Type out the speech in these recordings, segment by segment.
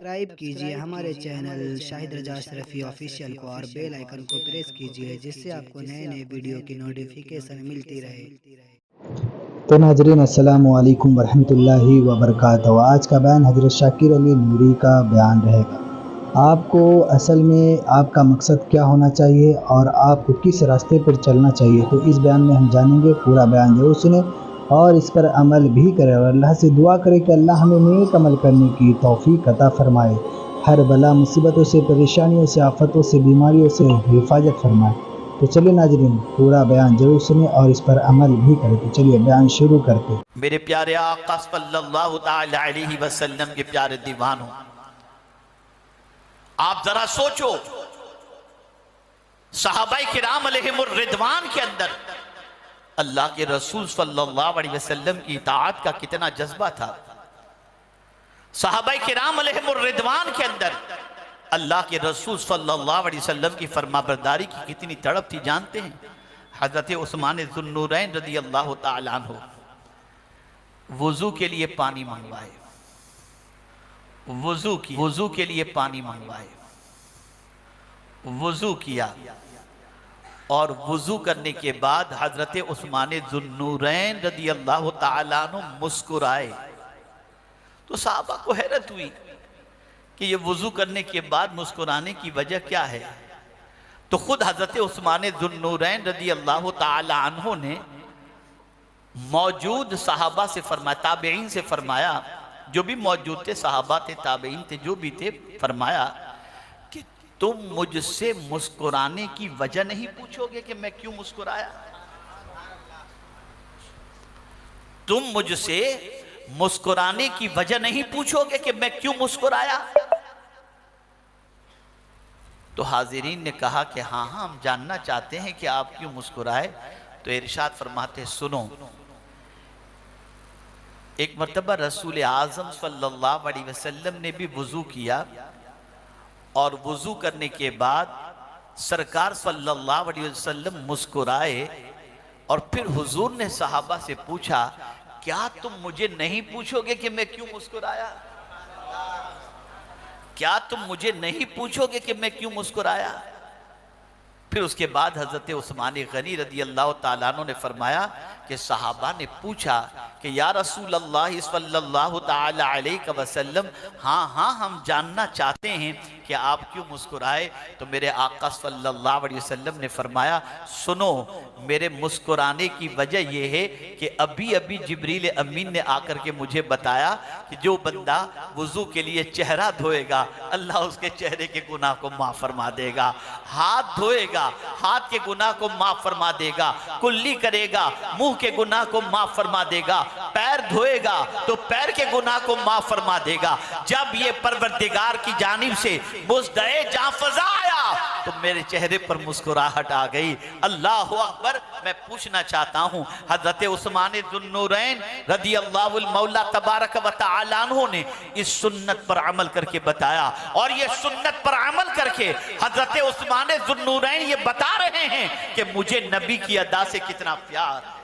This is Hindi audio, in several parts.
सब्सक्राइब कीजिए हमारे चैनल शाहिद रजा अशरफी ऑफिशियल को और बेल आइकन को प्रेस कीजिए जिससे आपको नए नए वीडियो की नोटिफिकेशन मिलती रहे। तो नाजरीन अस्सलामु अलैकुम वरहमतुल्लाहि वबरकातुहू। आज का बयान हज़रत शाकिर अली नूरी का बयान रहेगा। आपको असल में आपका मकसद क्या होना चाहिए और आपको किस रास्ते पर चलना चाहिए, तो इस बयान में हम जानेंगे। पूरा बयान ज़रूर सुने और इस पर अमल भी करें और अल्लाह से दुआ करें कि अल्लाह हमें नेक अमल करने की तौफीक अता फरमाए, हर बला मुसीबतों से, परेशानियों से, आफतों से, बीमारियों से हिफाजत फरमाए। तो चलिए नाजरीन, पूरा बयान जरूर सुने और इस पर अमल भी करें। तो चलिए बयान शुरू करते। मेरे प्यारे आका सल्लल्लाहु ताला अलैहि वसल्लम के प्यारे दीवानों, आप जरा सोचो, सहाबाए किराम अलैहिमुर रिदवान के अंदर अल्लाह के रसूल सल्लल्लाहु अलैहि वसल्लम की इताअत का कितना जज्बा था। सहाबाए किराम अलैहिमुर रिदवान के अंदर अल्लाह के रसूल सल्लल्लाहु अलैहि वसल्लम की फरमाबरदारी की कितनी तड़प थी जानते हैं। हजरत उस्मान ज़ुन्नूरैन रज़ी अल्लाह ताला अन्हु वुजू के लिए पानी मंगवाए, वुजू के लिए पानी मंगवाए, वुजू किया और वुजू करने के बाद हजरत उस्मान ज़ुन्नूरैन रज़ी अल्लाह ताला अन्हु मुस्कुराए। तो साहबा को हैरत हुई कि ये वुजू करने के बाद मुस्कुराने की वजह क्या है। तो खुद हजरत उस्मान ज़ुन्नूरैन रज़ी अल्लाह ताला अन्हु ने मौजूद सहाबा से फरमाया, ताबेईन से फरमाया, जो भी मौजूद थे, सहाबा थे, ताबेईन थे, जो भी थे, फरमाया कि तुम मुझसे मुस्कुराने की वजह नहीं पूछोगे कि मैं क्यों मुस्कुराया। तुम मुझसे मुस्कुराने की वजह नहीं पूछोगे कि मैं क्यों मुस्कुराया। तो हाजिरीन ने कहा कि हाँ हाँ, हम जानना चाहते हैं कि आप क्यों मुस्कुराए। तो इरशाद फरमाते, सुनो, एक मर्तबा रसूल आज़म सल्लल्लाहु अलैहि वसल्लम ने भी वुजू किया और वुजू करने के बाद सरकार सल्लल्लाहु अलैहि वसल्लम मुस्कुराए और फिर हुजूर ने सहाबा से पूछा, क्या तुम मुझे नहीं पूछोगे कि मैं क्यों मुस्कुराया? क्या तुम मुझे नहीं पूछोगे कि मैं क्यों मुस्कुराया? फिर उसके बाद हजरत उस्मान गनी रज़ी अल्लाह ताला अन्हु ने फरमाया कि सहाबा ने पूछा कि या रसूल अल्लाह सल्लल्लाहु ताला अलैहि वसल्लम, हाँ हाँ, हम जानना चाहते हैं कि आप क्यों मुस्कुराए। तो मेरे आका सल्लल्लाहु अलैहि वसल्लम ने फरमाया, सुनो, मेरे मुस्कुराने की वजह यह है कि अभी अभी जिब्रील अमीन ने आकर के मुझे बताया कि जो बंदा वुजू के लिए चेहरा धोएगा अल्लाह उसके चेहरे के गुनाह को माफ फरमा देगा, हाथ धोएगा हाथ के गुनाह को माफ फरमा देगा, कुल्ली करेगा मुंह के गुनाह को माफ फरमा देगा, पैर धोएगा तो पैर के गुनाह को माफ फरमा देगा। जब ये परवरदिगार की जानिब से मुज़दए जां फज़ा आया तो मेरे चेहरे पर मुस्कुराहट आ गई। अल्लाहु अकबर। मैं पूछना चाहता हूं, हजरत उस्मान ज़ुन्नूरैन रज़ी अल्लाहु मौला तबारक व तआला अन्हु ने इस सुन्नत पर अमल करके बताया और ये सुन्नत पर अमल करके हजरत उस्मान ज़ुन्नूरैन ये बता रहे हैं कि मुझे नबी की अदा से कितना प्यार है।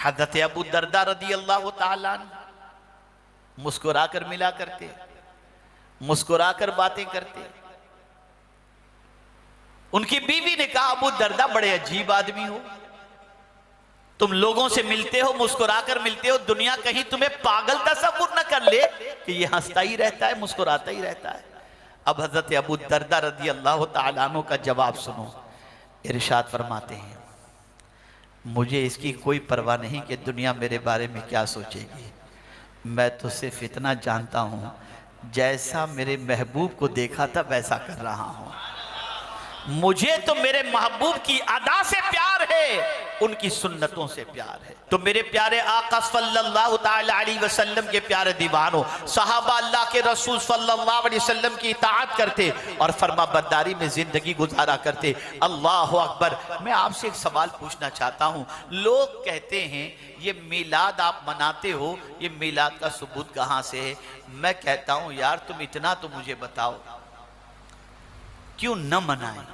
हजरत अबू दरदा रज़ी अल्लाह ताला अन्हु मुस्कुराकर मिला करते, मुस्कुराकर बातें करते। उनकी बीवी ने कहा, अबू दरदा बड़े अजीब आदमी हो, तुम लोगों से मिलते हो, मुस्कुराकर मिलते हो, दुनिया कहीं तुम्हें पागल तसव्वुर न कर ले कि ये हंसता ही रहता है, मुस्कुराता ही रहता है। अब हजरत अबू दरदा रज़ी अल्लाह ताला अन्हु का जवाब सुनो। इरशाद फरमाते हैं, मुझे इसकी कोई परवाह नहीं कि दुनिया मेरे बारे में क्या सोचेगी, मैं तो सिर्फ इतना जानता हूं, जैसा मेरे महबूब को देखा था वैसा कर रहा हूं। मुझे तो मेरे महबूब की अदा से प्यार है, उनकी सुन्नतों से प्यार है। तो मेरे प्यारे आका सल्लल्लाहु ताला अलैहि वसल्लम के प्यारे दीवानों, सहाबा अल्लाह के रसूल सल्लल्लाहु अलैहि वसल्लम की इताअत करते और फरमाबरदारी में जिंदगी गुजारा करते। अल्लाह अकबर। मैं आपसे एक सवाल पूछना चाहता हूँ, लोग कहते हैं ये मीलाद आप मनाते हो, ये मीलाद का सबूत कहाँ से है? मैं कहता हूँ यार, तुम इतना तो मुझे बताओ, क्यों न मनाएं?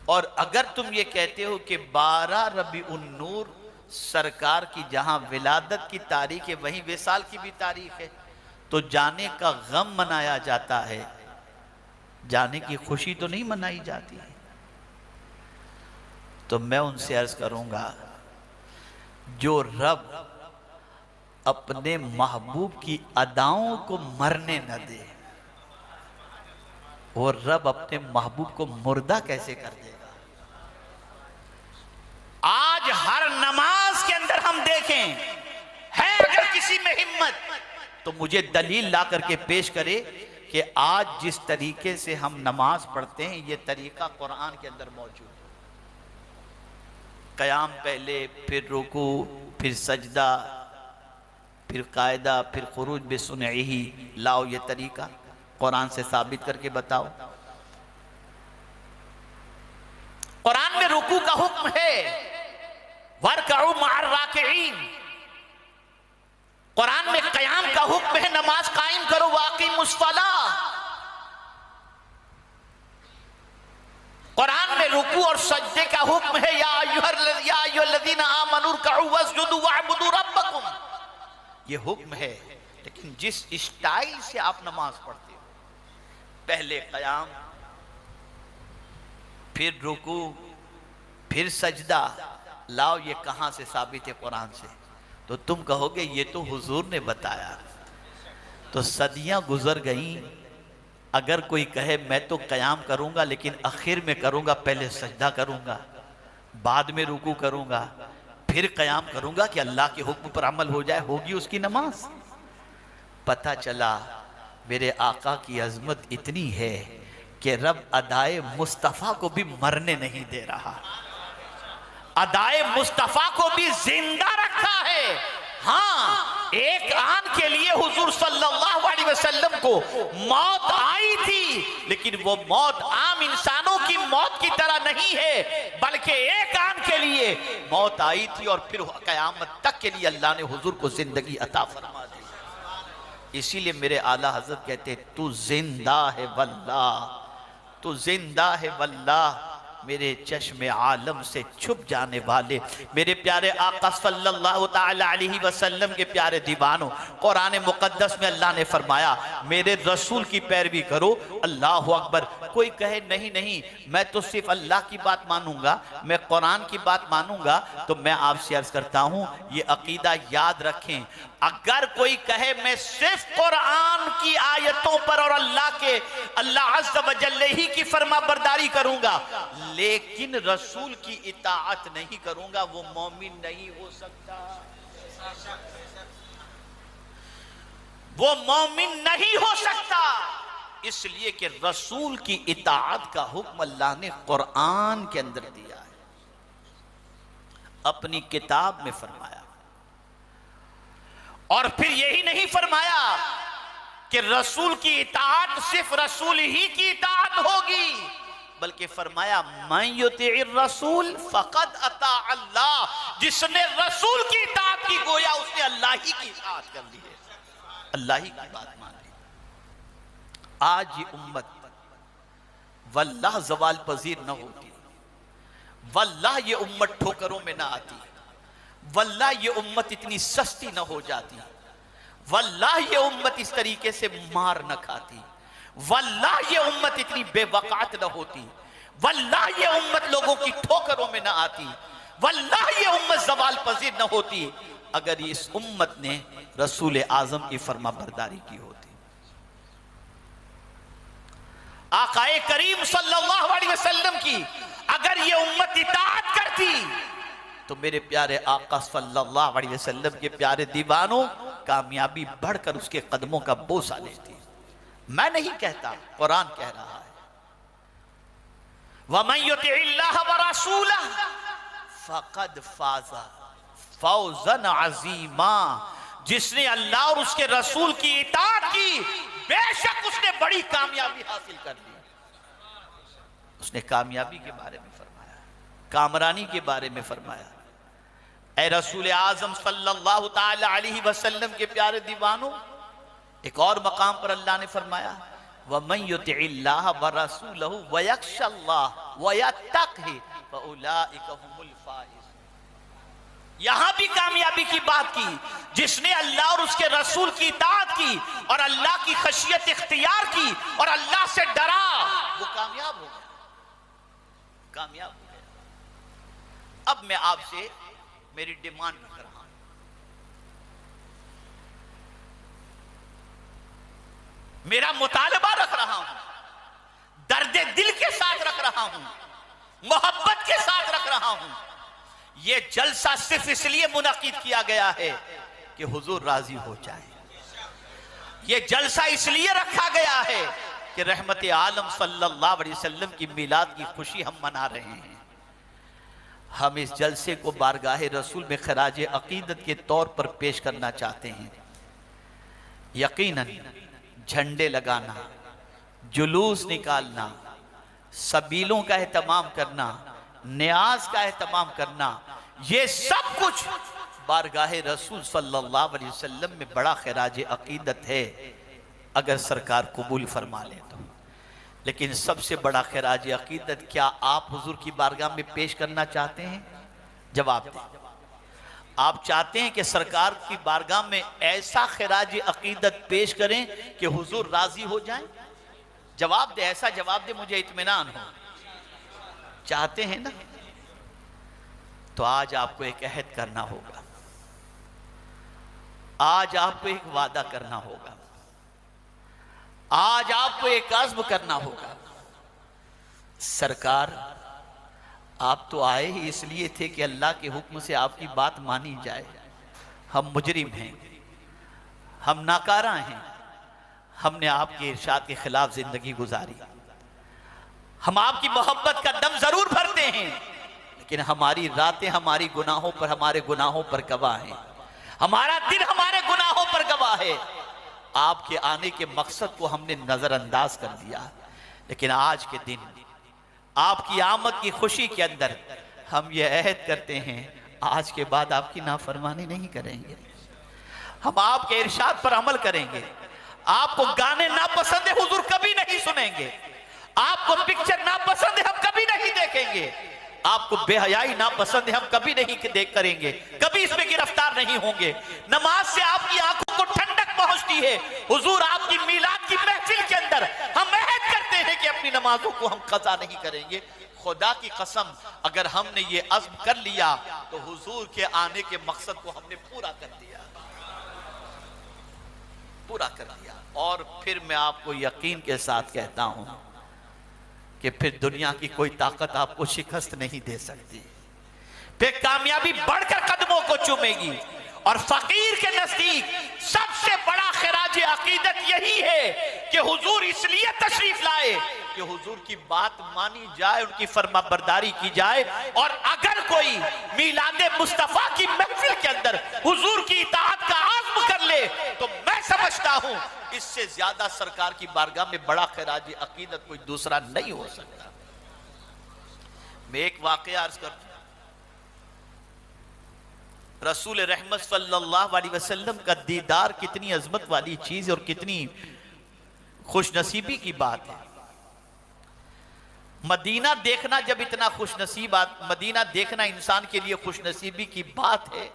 और अगर तुम ये कहते हो कि 12 रबीउन नूर सरकार की जहां विलादत की तारीख है वहीं विसाल की भी तारीख है, तो जाने का गम मनाया जाता है, जाने की खुशी तो नहीं मनाई जाती है। तो मैं उनसे अर्ज करूंगा, जो रब अपने महबूब की अदाओं को मरने न दे, वो रब अपने महबूब को मुर्दा कैसे कर देगा। आज हर नमाज के अंदर हम देखें, है अगर किसी में हिम्मत तो मुझे दलील ला करके पेश करे कि आज जिस तरीके से हम नमाज पढ़ते हैं ये तरीका कुरान के अंदर मौजूद है। कयाम पहले, फिर रुकू, फिर सजदा, फिर कायदा, फिर खुरूज बिसुनही, लाओ ये तरीका कुरान से साबित करके बताओ। कुरान में रुकू का हुक्म है, वरकऊ मअर राकिईन। कुरान में कयाम का हुक्म है, नमाज कायम करो, वाक़िमुस सलाह। कुरान में रुकू और सजदे का हुक्म है, या अय्युहल्लज़ीना आमनू रकऊ वस्जुदू वअबुदू रब्बकुम। ये हुक्म है, लेकिन जिस स्टाइल से आप नमाज पढ़ते हो, पहले कयाम, फिर रुकू, फिर सजदा, लाओ ये कहां से साबित है कुरान से। तो तुम कहोगे ये तो हुजूर ने बताया। तो सदियां गुजर गई, अगर कोई कहे मैं तो कयाम करूंगा लेकिन आखिर में करूंगा, पहले सजदा करूंगा, बाद में रुकू करूंगा, फिर कयाम करूंगा कि अल्लाह के हुक्म पर अमल हो जाए, होगी उसकी नमाज। पता चला मेरे आका की अजमत इतनी है कि रब अदाए मुस्तफ़ा को भी मरने नहीं दे रहा, अदाए मुस्तफ़ा को भी जिंदा रखा है। हाँ, एक आन के लिए हुजूर सल्लल्लाहु अलैहि वसल्लम को मौत आई थी, लेकिन वो मौत आम इंसानों की मौत की तरह नहीं है, बल्कि एक आन के लिए मौत आई थी और फिर कयामत तक के लिए अल्लाह ने हुजूर को जिंदगी अता फरमा दी। इसीलिए मेरे आला हजरत कहते, तू जिंदा है वल्लाह, तू जिंदा है वल्लाह, मेरे चश्मे आलम से छुप जाने वाले मेरे प्यारे आका सल्लल्लाहु ताला अलैहि वसल्लम के प्यारे दीवानों। कुरान मुकद्दस में अल्लाह ने फरमाया, मेरे रसूल की पैरवी करो। अल्लाह अकबर। कोई कहे नहीं नहीं, मैं तो सिर्फ अल्लाह की बात मानूंगा, मैं कुरान की बात मानूंगा, तो मैं आपसे अर्ज करता हूं, ये अकीदा याद रखें। अगर कोई कहे मैं सिर्फ कुरान की आयतों पर और अल्लाह अज़्ज़ व जल्ल ही की फरमा बरदारी करूंगा, लेकिन रसूल की इताअत नहीं करूंगा, वो मोमिन नहीं हो सकता, वो मोमिन नहीं हो सकता। इसलिए कि रसूल की इताअत का हुक्म अल्लाह ने कुरान के अंदर दिया है, अपनी किताब में फरमाया। और फिर यही नहीं फरमाया कि रसूल की इताअत सिर्फ रसूल ही की इताअत होगी, बल्कि फरमाया मन युतिइर रसूल फक़द अता अल्लाह। जिसने रसूल की इताअत की, गोया उसने अल्लाह ही की इताअत कर ली है, अल्लाह ही की बात मान ली। आज ये उम्मत वल्लाह ज़वाल पजीर न होती, वल्लाह ये उम्मत ठोकरों में ना आती, वल्लाह ये उम्मत इतनी सस्ती न हो जाती, वल्लाह ये उम्मत इस तरीके से मार न खाती, वल्लाह ये उम्मत इतनी बेवकात न होती, वल्लाह ये उम्मत लोगों की ठोकरों में न आती, वल्लाह ये उम्मत ज़वाल पजीर न होती, अगर इस उम्मत ने रसूल आज़म की फरमा बरदारी की होती। आकाए करीम सल्लल्लाहु अलैहि वसल्लम की अगर ये उम्मत इताअत करती, तो मेरे प्यारे आका सल्लल्लाहु अलैहि वसल्लम के प्यारे दीवानों, कामयाबी बढ़कर उसके कदमों का बोसा लेती। मैं नहीं कहता, कुरान कह रहा है, वमन युतिइल्लाह व रसूलह फक़द फाज़ा फौज़न अज़ीमा। जिसने अल्लाह और उसके रसूल की इताअत की, बेशक उसने बड़ी कामयाबी हासिल कर ली। उसने कामयाबी के बारे में फरमाया, कामरानी के बारे में फरमाया। ऐ रसूल आज़म सल्लल्लाहु ताला अलैहि वसल्लम के प्यारे दीवानों, एक और मकाम पर अल्लाह ने फरमाया, वमन युतिइल्लाह व रसूलहु व यख्शल्लाह व यत्तक़ि फउलाइका हुमुल फाइज़ून। यहां भी कामयाबी की बात की, जिसने अल्लाह और उसके रसूल की इताअत की और अल्लाह की खशियत इख्तियार की और अल्लाह से डरा, वो कामयाब हो गया, कामयाब हो गया। अब मैं आपसे मेरी डिमांड रख रहा हूं, मेरा मुतालबा रख रहा हूं, दर्दे दिल के साथ रख रहा हूं, मोहब्बत के साथ रख रहा हूं। यह जलसा सिर्फ इसलिए मुनक्किद किया गया है कि हुजूर राजी हो जाए। यह जलसा इसलिए रखा गया है कि रहमत आलम सल्लल्लाहु अलैहि वसल्लम की मिलाद की खुशी हम मना रहे हैं। हम इस जलसे को बारगाह रसूल में खराज अकीदत के तौर पर पेश करना चाहते हैं। यकीनन झंडे लगाना, जुलूस निकालना, सबीलों का एहतमाम करना, न्याज का एहतमाम करना, ये सब कुछ बारगाह रसूल सल्लल्लाहु अलैहि वसल्लम में बड़ा खराज अकीदत है, अगर सरकार कबूल फरमा ले तो। लेकिन सबसे बड़ा खराज अकीदत क्या आप हुजूर की बारगाह में पेश करना चाहते हैं? जवाब दें। आप चाहते हैं कि सरकार की बारगाह में ऐसा खराज अकीदत पेश करें कि हुजूर राजी हो जाएं? जवाब दे, ऐसा जवाब दे, मुझे इत्मीनान हो। चाहते हैं ना? तो आज आपको एक अहद करना होगा, आज आपको एक वादा करना होगा, आज आपको एक अज़्म करना होगा। सरकार, आप तो आए ही इसलिए थे कि अल्लाह के हुक्म से आपकी बात मानी जाए। हम मुजरिम हैं, हम नाकारा हैं, हमने आपके इरशाद के खिलाफ जिंदगी गुजारी। हम आपकी मोहब्बत का दम जरूर भरते हैं, लेकिन हमारी रातें हमारी गुनाहों पर, हमारे गुनाहों पर गवाह हैं, हमारा दिन हमारे गुनाहों पर गवाह है। आपके आने के मकसद को हमने नजरअंदाज कर दिया, लेकिन आज के दिन आपकी आमद की खुशी के अंदर हम ये अहद करते हैं, आज के बाद आपकी नाफरमानी नहीं करेंगे, हम आपके इरशाद पर अमल करेंगे। आपको गाने नापसंद है हुजूर कभी नहीं सुनेंगे, आपको पिक्चर नापसंद है हम कभी नहीं देखेंगे, आपको बेहयाई नापसंद है हम कभी नहीं देख करेंगे, कभी इसमें गिरफ्तार नहीं होंगे। नमाज से आपकी आंखों को ठंडक पहुंचती है, हुजूर आपकी मीलाद की महफिल के अंदर हम अहद करते हैं कि अपनी नमाजों को हम कज़ा नहीं करेंगे। खुदा की कसम, अगर हमने ये अज़्म कर लिया तो हुजूर के आने के मकसद को हमने पूरा कर दिया, पूरा कर दिया। और फिर मैं आपको यकीन के साथ कहता हूं कि फिर दुनिया की कोई ताकत आपको शिकस्त नहीं दे सकती, फिर कामयाबी बढ़कर कदमों को चूमेगी। और फकीर के नजदीक सबसे बड़ा खराज अकीदत यही है कि हुजूर इसलिए तशरीफ लाए कि हुजूर की बात मानी जाए, उनकी फरमाबरदारी की जाए। और अगर कोई मीलादे मुस्तफा की महफिल के अंदर हुजूर की इताअत का आज़्म कर ले तो मैं समझता हूं इससे ज्यादा सरकार की बारगाह में बड़ा खराज अकीदत कोई दूसरा नहीं हो सकता। मैं एक वाकया अर्ज करता हूं। रसूल रहमत सल्लल्लाहु अलैहि वसल्लम का दीदार कितनी अजमत वाली चीज और कितनी खुशनसीबी की बात है। मदीना देखना जब इतना खुशनसीब, मदीना देखना इंसान के लिए खुशनसीबी की बात है,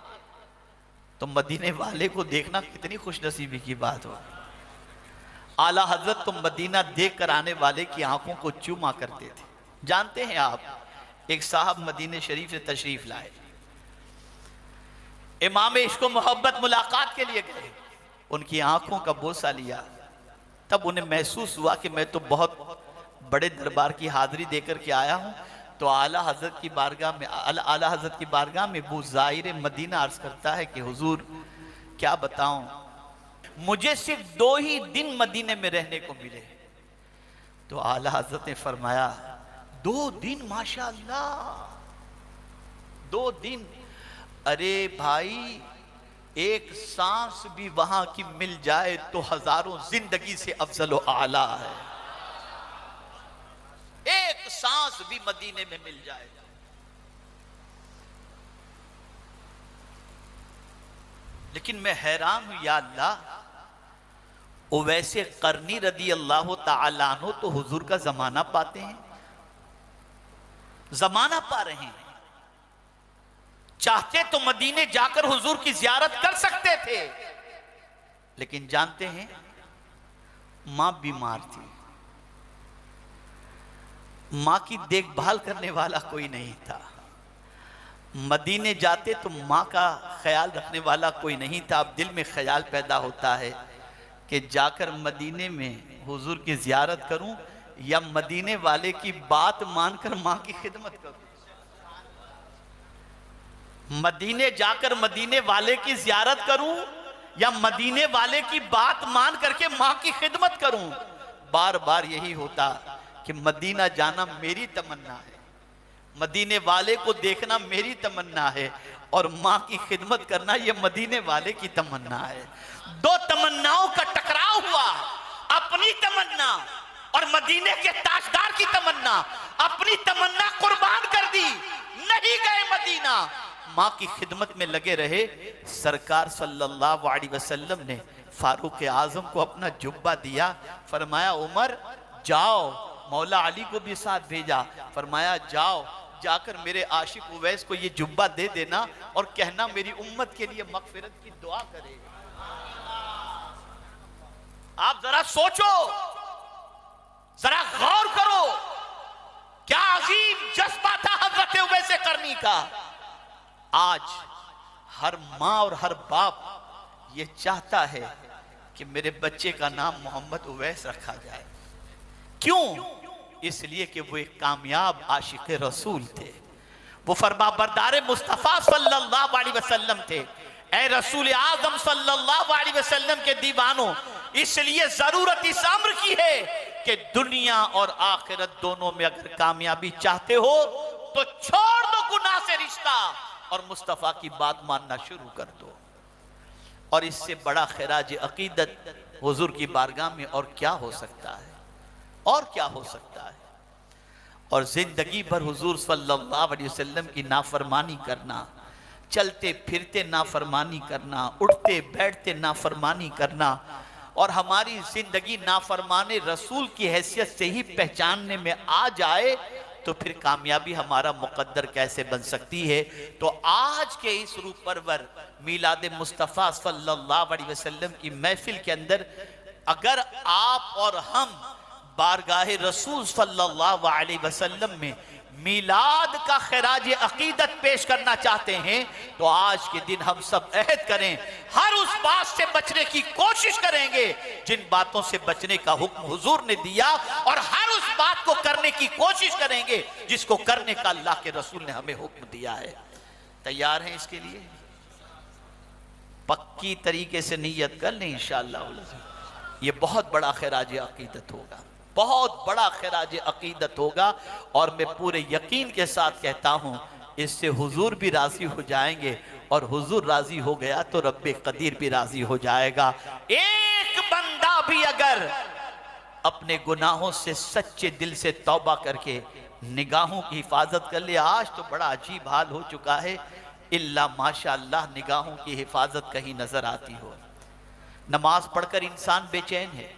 तो मदीने वाले को देखना कितनी खुशनसीबी की बात हो। आला हजरत तो मदीना देख कर आने वाले की आंखों को चूमा करते थे। जानते हैं आप, एक साहब मदीने शरीफ से तशरीफ लाए, इमाम इश्क मोहब्बत मुलाकात के लिए गए, उनकी आंखों का बोसा लिया, तब उन्हें महसूस हुआ कि मैं तो बहुत बड़े दरबार की हाजिरी देकर के आया हूं। तो आला हजरत की बारगाह में वो ज़ाहिर मदीना अर्ज करता है कि हुजूर क्या बताऊं, मुझे सिर्फ 2 ही दिन मदीने में रहने को मिले। तो आला हजरत ने फरमाया 2 दिन, माशाअल्लाह 2 दिन। अरे भाई, एक सांस भी वहां की मिल जाए तो हजारों जिंदगी से अफजल व आला है। एक सांस भी मदीने में मिल जाए। लेकिन मैं हैरान हूं, या अल्लाह, वैसे करनी रदी अल्लाह तआला अन्हु तो हुजूर का जमाना पाते हैं, जमाना पा रहे हैं, चाहते तो मदीने जाकर हुजूर की जियारत कर सकते थे, लेकिन जानते हैं मां बीमार थी, मां की देखभाल करने वाला कोई नहीं था। मदीने जाते तो मां का ख्याल रखने वाला कोई नहीं था। अब दिल में ख्याल पैदा होता है कि जाकर मदीने में हुजूर की जियारत करूं या मदीने वाले की बात मानकर मां की खिदमत करूं। मदीने जाकर मदीने वाले की जियारत करूं या मदीने वाले की बात मान करके मां की खिदमत करूं। बार बार यही होता कि मदीना जाना मेरी तमन्ना है, मदीने वाले को देखना मेरी तमन्ना है, और मां की खिदमत करना यह मदीने वाले की तमन्ना है। दो तमन्नाओं का टकराव हुआ, अपनी तमन्ना और मदीने के ताजदार की तमन्ना। अपनी तमन्ना कुर्बान कर दी, नहीं गए मदीना, मां की खिदमत में लगे रहे। सरकार सल्लल्लाहु अलैहि वसल्लम ने फारूक आजम को अपना जुब्बा दिया, फरमाया उमर जाओ, मौला अली को भी साथ भेजा, फरमाया जाओ जाकर मेरे आशिक उवैस को ये जुब्बा दे देना और कहना मेरी उम्मत के लिए मगफिरत की दुआ करे। आप जरा सोचो, जरा गौर करो, क्या अजीम जज्बा था हजरत उवैस करनी का। आज हर माँ और हर बाप ये चाहता है कि मेरे बच्चे का नाम मोहम्मद उवैस रखा जाए। क्यों? इसलिए कि वो एक कामयाब आशिक रसूल थे, वो फरमाबरदार मुस्तफा सल्लल्लाहु अलैहि वसल्लम थे। ऐ रसूल आजम सल्लल्लाहु अलैहि वसल्लम के दीवानों, इसलिए जरूरत इस अम्र की है कि दुनिया और आखिरत दोनों में अगर कामयाबी चाहते हो तो छोड़ दो गुनाह से रिश्ता और मुस्तफा की बात मानना शुरू कर दो। और इससे बड़ा खिराज अकीदत हुजूर की बारगाह में और क्या हो सकता है, और क्या हो सकता है। और जिंदगी भर हुजूर सल्लल्लाहु अलैहि वसल्लम की नाफरमानी करना, चलते फिरते नाफरमानी करना, उठते बैठते नाफरमानी करना, और हमारी जिंदगी नाफरमाने रसूल की हैसियत से ही पहचानने में आ जाए तो फिर कामयाबी हमारा मुकद्दर कैसे बन सकती है। तो आज के इस रूप परवर मीलाद मुस्तफ़ा सल्लल्लाहु अलैहि वसल्लम की महफिल के अंदर अगर आप और हम बारगाह रसूल सल्लल्लाहु अलैहि वसल्लम में मीलाद का खिराज अकीदत पेश करना चाहते हैं तो आज के दिन हम सब अहद करें, हर उस बात से बचने की कोशिश करेंगे जिन बातों से बचने का हुक्म हुजूर ने दिया, और हर उस बात को करने की कोशिश करेंगे जिसको करने का अल्लाह के रसूल ने हमें हुक्म दिया है। तैयार हैं इसके लिए? पक्की तरीके से नीयत कर लें इंशाअल्लाह। ये बहुत बड़ा खिराज अकीदत होगा, बहुत बड़ा खिराज अकीदत होगा, और मैं पूरे यकीन के साथ कहता हूं इससे हुजूर भी राजी हो जाएंगे, और हुजूर राजी हो गया तो रब्बे कदीर भी राजी हो जाएगा। एक बंदा भी अगर अपने गुनाहों से सच्चे दिल से तौबा करके निगाहों की हिफाजत कर ले, आज तो बड़ा अजीब हाल हो चुका है, इल्ला माशाअल्लाह निगाहों की हिफाजत कहीं नजर आती हो। नमाज पढ़कर इंसान बेचैन है,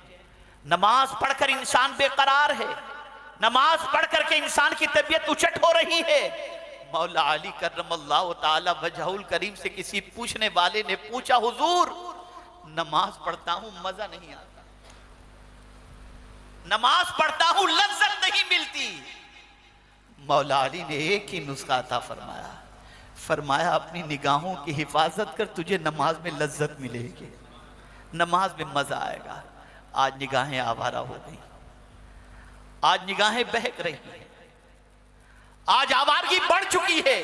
नमाज पढ़कर इंसान बेकरार है, नमाज पढ़ करके इंसान की तबीयत उचट हो रही है। मौला अली करमल्लाहु ताला वजहुल करीम से किसी पूछने वाले ने पूछा, हुजूर नमाज पढ़ता हूं मजा नहीं आता, नमाज पढ़ता हूं लज्जत नहीं मिलती। मौला अली ने एक ही नुस्खा अता फरमाया, फरमाया अपनी निगाहों की हिफाजत कर, तुझे नमाज में लज्जत मिलेगी, नमाज में मजा आएगा। आज निगाहें आवारा हो गई, आज निगाहें बहक रही हैं, आज आवारगी बढ़ चुकी है।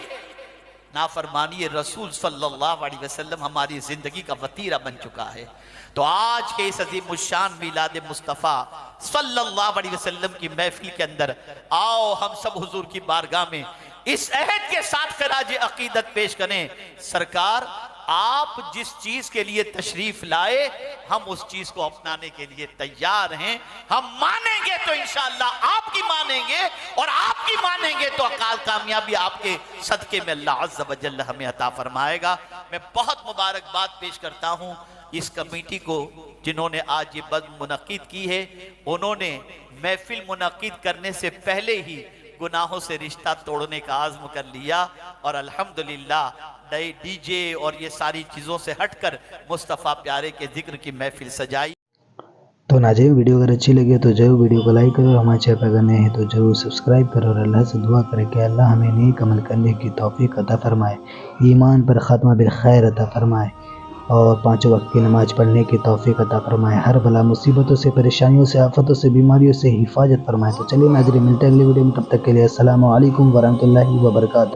नाफरमानी रसूल सल्लल्लाहु अलैहि वसल्लम हमारी जिंदगी का वतीरा बन चुका है। तो आज के इस अजीम शान मीलाद मुस्तफ़ा सल्लल्लाहु अलैहि वसल्लम की महफिल के अंदर आओ हम सब हुजूर की बारगाह में इस अहद के साथ खिराज अकीदत पेश करें, सरकार आप जिस चीज के लिए तशरीफ लाए हम उस चीज को अपनाने के लिए तैयार हैं। हम मानेंगे तो इंशाअल्लाह आपकी मानेंगे, और आपकी मानेंगे तो अकाल कामयाबी आपके सदके में अल्लाह अज़्ज़ व जल्ल हमें अता फरमाएगा। मैं बहुत मुबारकबाद पेश करता हूं इस कमेटी को जिन्होंने आज ये बज़्म मुनक़्क़िद की है। उन्होंने महफिल मुनक़्क़िद करने से पहले ही गुनाहों से रिश्ता तोड़ने का आज़्म कर लिया और अल्हम्दुलिल्लाह नए डीजे और ये सारी चीज़ों से हटकर मुस्तफ़ा प्यारे के जिक्र की महफिल सजाई। तो नाज़रीन, वीडियो अगर अच्छी लगे तो जरूर वीडियो को लाइक करो, हमारे चैनल पर अगर नए हैं तो जरूर सब्सक्राइब करो और अल्लाह से दुआ करें कि अल्लाह हमें नेक अमल करने की तौफीक अता फरमाए, ईमान पर ख़त्मा बिल खैर अता फरमाए और 5 वक्त की नमाज़ पढ़ने की तौफीक अता फरमाए, हर बला मुसीबतों से, परेशानियों से, आफतों से, बीमारियों से हिफाजत फरमाए। तो चलिए नाज़रीन, मिलते हैं अगली वीडियो में, तब तक के लिए अस्सलामु अलैकुम वरहमतुल्लाहि वबरकातुहू।